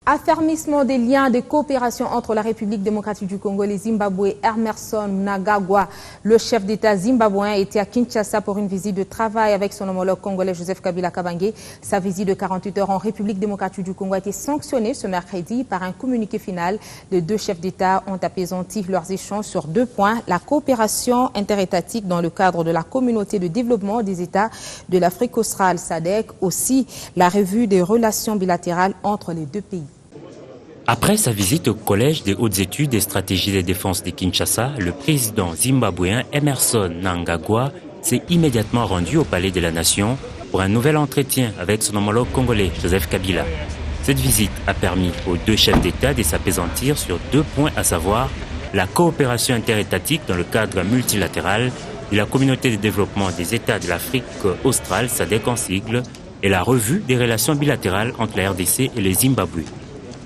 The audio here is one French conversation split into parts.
Affermissement des liens de coopération entre la République démocratique du Congo et le Zimbabwe. Emmerson Mnangagwa, le chef d'État zimbabwéen, était à Kinshasa pour une visite de travail avec son homologue congolais Joseph Kabila Kabange. Sa visite de 48 heures en République démocratique du Congo a été sanctionnée ce mercredi par un communiqué final. Les deux chefs d'État ont apaisanti leurs échanges sur 2 points. La coopération interétatique dans le cadre de la communauté de développement des États de l'Afrique australe, SADC, aussi la revue des relations bilatérales entre les deux pays. Après sa visite au Collège des hautes études et stratégies de défense de Kinshasa, le président zimbabwéen Emmerson Mnangagwa s'est immédiatement rendu au Palais de la Nation pour un nouvel entretien avec son homologue congolais Joseph Kabila. Cette visite a permis aux deux chefs d'État de s'apaisantir sur 2 points, à savoir la coopération interétatique dans le cadre multilatéral de la communauté de développement des États de l'Afrique australe, SADC en sigle, et la revue des relations bilatérales entre la RDC et le Zimbabwe.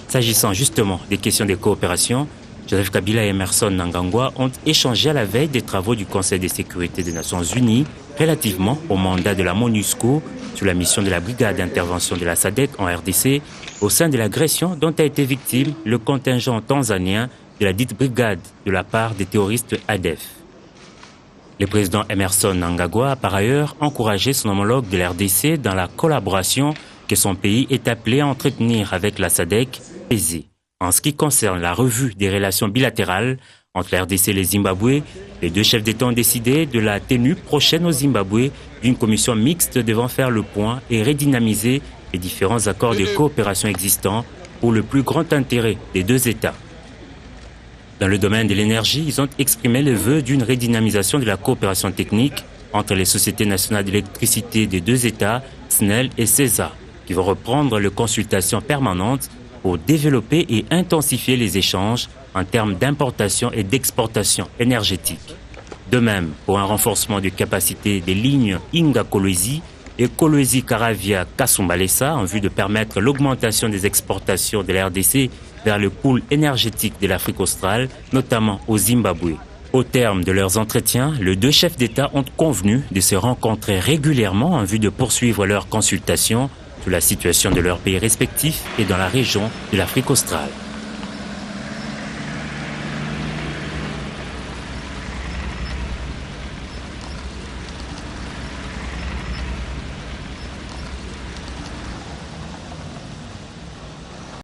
S'agissant justement des questions de coopération, Joseph Kabila et Emmerson Mnangagwa ont échangé à la veille des travaux du Conseil de sécurité des Nations Unies relativement au mandat de la MONUSCO sur la mission de la brigade d'intervention de la SADC en RDC au sein de l'agression dont a été victime le contingent tanzanien de la dite brigade de la part des terroristes ADF. Le président Emmerson Mnangagwa a par ailleurs encouragé son homologue de la RDC dans la collaboration que son pays est appelé à entretenir avec la SADC. En ce qui concerne la revue des relations bilatérales entre la RDC et le Zimbabwe, les deux chefs d'État ont décidé de la tenue prochaine au Zimbabwe d'une commission mixte devant faire le point et redynamiser les différents accords de coopération existants pour le plus grand intérêt des deux États. Dans le domaine de l'énergie, ils ont exprimé le vœu d'une redynamisation de la coopération technique entre les sociétés nationales d'électricité des deux États, SNEL et CESA, qui vont reprendre les consultations permanentes pour développer et intensifier les échanges en termes d'importation et d'exportation énergétique. De même, pour un renforcement de capacité des lignes Inga-Kolwezi et Kolwezi-Karavia-Kasumbalesa en vue de permettre l'augmentation des exportations de la RDC vers le pool énergétique de l'Afrique australe, notamment au Zimbabwe. Au terme de leurs entretiens, les deux chefs d'État ont convenu de se rencontrer régulièrement en vue de poursuivre leurs consultations sur la situation de leurs pays respectifs et dans la région de l'Afrique australe.